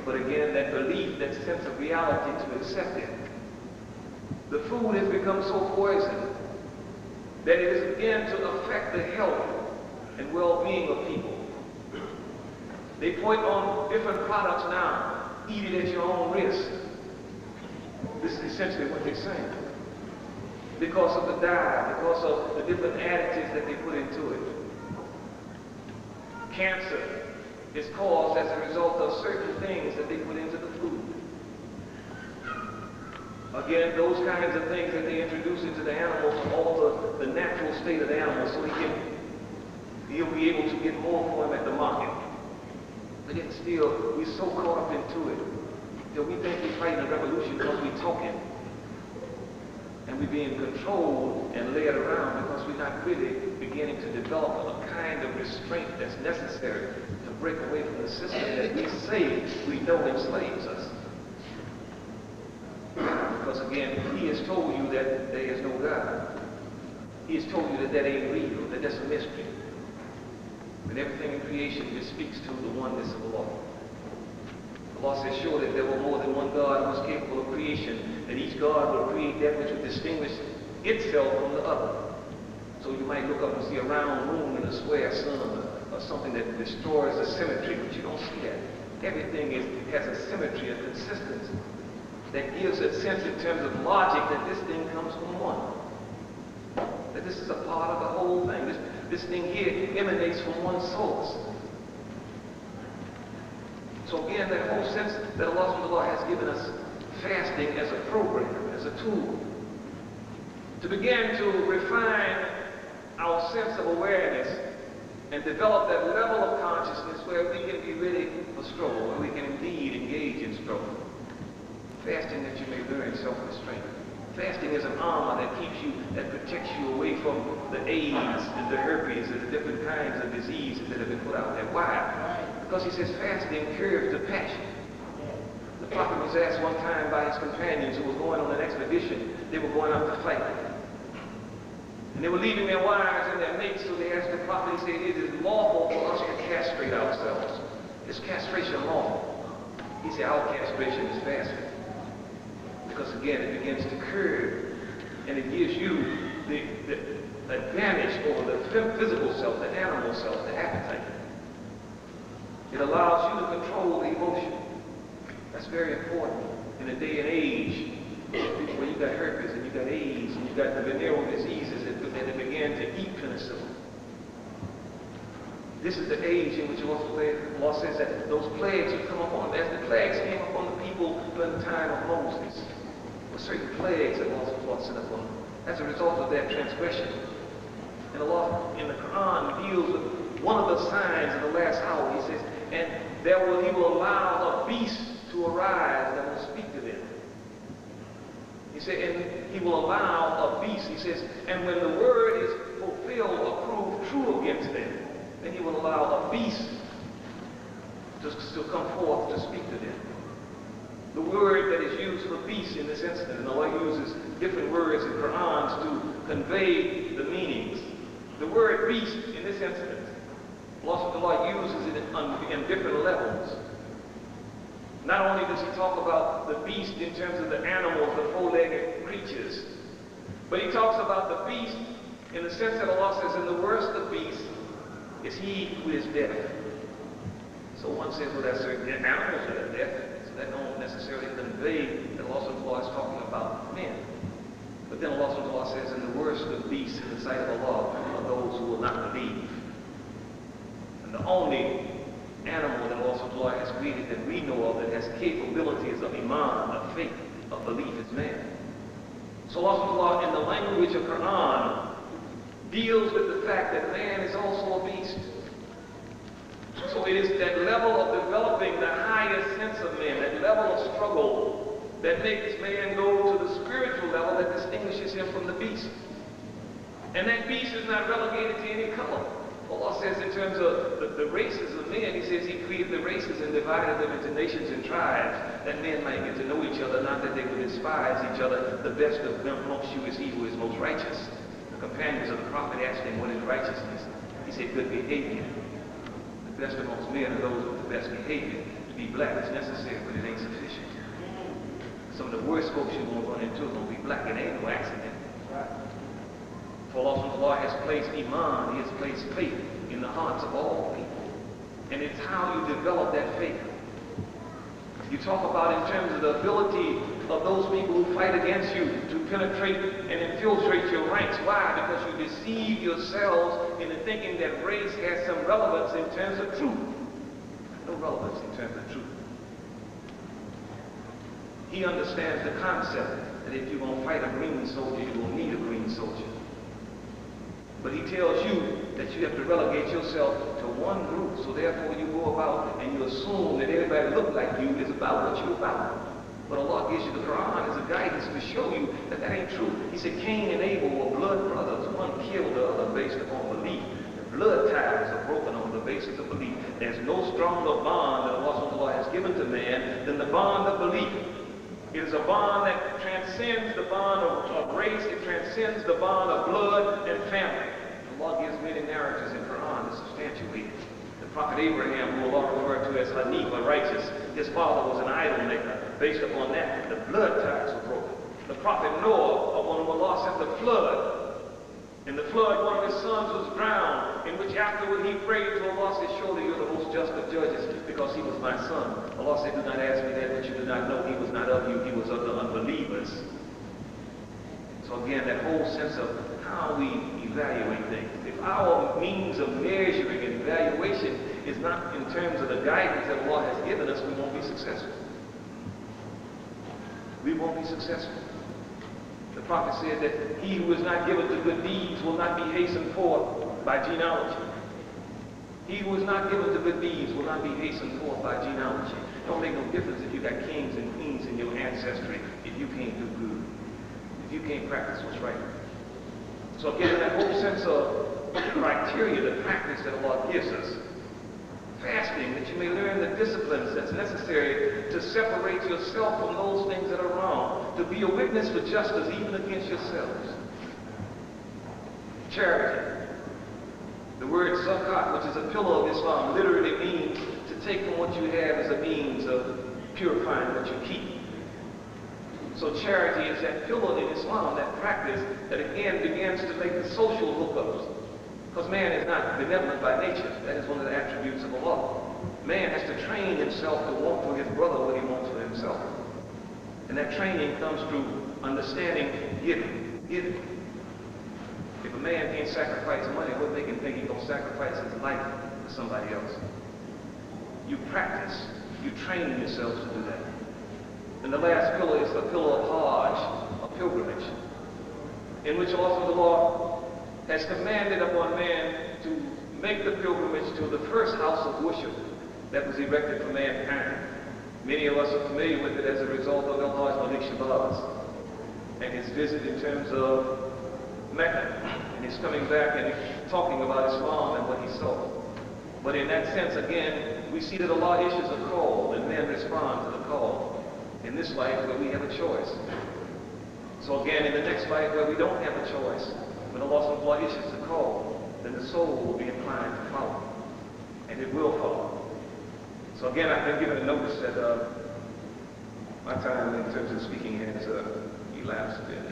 But again, that belief, that sense of reality to accept it. The food has become so poisoned that it has begun to affect the health and well-being of people. They put on different products now. Eat it at your own risk. This is essentially what they're saying. Because of the dye, because of the different additives that they put into it. Cancer is caused as a result of certain things that they put into the food. Again, those kinds of things that they introduce into the animal to alter the natural state of the animal so he'll be able to get more for him at the market. But yet still, we're so caught up into it that we think we're fighting a revolution because we're talking. And we're being controlled and led around because we're not really beginning to develop a kind of restraint that's necessary to break away from the system that we say we know enslaves us. Because again, he has told you that there is no God. He has told you that that ain't real, that that's a mystery. But everything in creation just speaks to the oneness of the law. The law says surely there were more than one God who was capable of creation, and each God will create that which would distinguish itself from the other. So you might look up and see a round moon and a square sun, or something that destroys the symmetry, but you don't see that. Everything has a symmetry, a consistency that gives a sense in terms of logic that this thing comes from one. That this is a part of the whole thing. This thing here emanates from one source. So again, that whole sense that Allah has given us fasting as a program, as a tool, to begin to refine our sense of awareness and develop that level of consciousness where we can be ready for struggle, where we can indeed engage in struggle. Fasting that you may learn self-restraint. Fasting is an armor that keeps you, that protects you away from the AIDS and the herpes and the different kinds of diseases that have been put out there. Why? Because he says fasting curbs the passion. The prophet was asked one time by his companions who were going on an expedition. They were going out to fight. And they were leaving their wives and their mates, so they asked the prophet, he said, it is lawful for us to castrate ourselves. Is castration lawful? He said, our castration is fasting. Because again, it begins to curb, and it gives you the advantage over the physical self, the animal self, the appetite. It allows you to control the emotion. That's very important in a day and age where you got herpes and you got AIDS and you got the venereal diseases that began to eat penicillin. This is the age in which the law says that those plagues would come upon them. As the plagues came upon the people during the time of Moses, there were certain plagues that Allah sent upon them as a result of their transgression. And Allah in the Quran deals with one of the signs of the last hour. He says, and he will allow a beast to arise that will speak to them. He said, and he will allow a beast, he says, and when the word is fulfilled or proved true against them, then he will allow a beast to come forth to speak to them. The word that is used for beast in this instance, and Allah uses different words in Qur'ans to convey the meanings. The word beast in this instance, Allah uses it in different levels. Not only does he talk about the beast in terms of the animals, the four-legged creatures, but he talks about the beast in the sense that Allah says, and the worst of beasts is he who is deaf. So one says, well, there's certain animals that are deaf, so that don't necessarily convey that Allah is talking about men. But then Allah says, and the worst of beasts in the sight of Allah are those who will not believe. And the only animal that Allah has created that we know of that has capabilities of iman, of faith, of belief is man. So Allah in the language of Quran deals with the fact that man is also a beast. So it is that level of developing the highest sense of man, that level of struggle that makes man go to the spiritual level that distinguishes him from the beast. And that beast is not relegated to any color. Allah says in terms of the races of men, he says he created the races and divided them into nations and tribes, that men might get to know each other, not that they would despise each other. The best of them amongst you is he who is most righteous. The companions of the prophet asked him, what is righteousness? He said, good behavior. The best amongst men are those with the best behavior. To be black is necessary, but it ain't sufficient. Some of the worst folks you're going to run into are going to be black, and it ain't no accident. For Allah has placed Iman, He has placed faith in the hearts of all people. And it's how you develop that faith. You talk about in terms of the ability of those people who fight against you to penetrate and infiltrate your ranks. Why? Because you deceive yourselves into thinking that race has some relevance in terms of truth. No relevance in terms of truth. He understands the concept that if you're going to fight a green soldier, you're going to need a green soldier. But he tells you that you have to relegate yourself to one group, so therefore you go about and you assume that everybody look like you is about what you're about. But Allah gives you the Quran as a guidance to show you that that ain't true. He said Cain and Abel were blood brothers. One killed the other based upon belief. The blood ties are broken on the basis of belief. There's no stronger bond that Allah has given to man than the bond of belief. It is a bond that transcends the bond of race. It transcends the bond of blood and family. Allah gives many narratives in Quran to substantiate it. The Prophet Abraham, who Allah referred to as Hanifa, righteous, his father was an idol maker. Based upon that, the blood ties were broken. The Prophet Noah, upon whom Allah sent the flood, in the flood one of his sons was drowned, in which afterward he prayed to Allah, said, surely you're the most just of judges, because he was my son. Allah said, do not ask me that which you do not know. He was not of you, he was of the unbelievers. So again, that whole sense of how we evaluate things. If our means of measuring and evaluation is not in terms of the guidance that Allah has given us, we won't be successful. We won't be successful. The Prophet said that he who is not given to good deeds will not be hastened forth by genealogy. He who is not given to good deeds will not be hastened forth by genealogy. It don't make no difference if you got kings and queens in your ancestry if you can't do good. If you can't practice what's right. So again, that whole sense of criteria, the practice that Allah gives us. Fasting, that you may learn the disciplines that's necessary to separate yourself from those things that are wrong, to be a witness for justice even against yourselves. Charity. The word zakat, which is a pillar of Islam, literally means to take from what you have as a means of purifying what you keep. So charity is that pillar in Islam, that practice that again begins to make the social hookups. Because man is not benevolent by nature. That is one of the attributes of Allah. Man has to train himself to want for his brother what he wants for himself. And that training comes through understanding giving. Giving. If a man can't sacrifice money, what make him think he's going to sacrifice his life for somebody else? You practice. You train yourselves to do that. And the last pillar is the pillar of Hajj, a pilgrimage, in which also the Lord has commanded upon man to make the pilgrimage to the first house of worship that was erected for mankind. Many of us are familiar with it as a result of Al-Malik and his visit in terms of Mecca, and he's coming back and talking about Islam and what he saw. But in that sense, again, we see that Allah issues a call and men respond to the call. In this life where we have a choice. So again, in the next life where we don't have a choice, when Allah issues the call, then the soul will be inclined to follow. And it will follow. So again, I've been given a notice that my time in terms of speaking has elapsed a bit.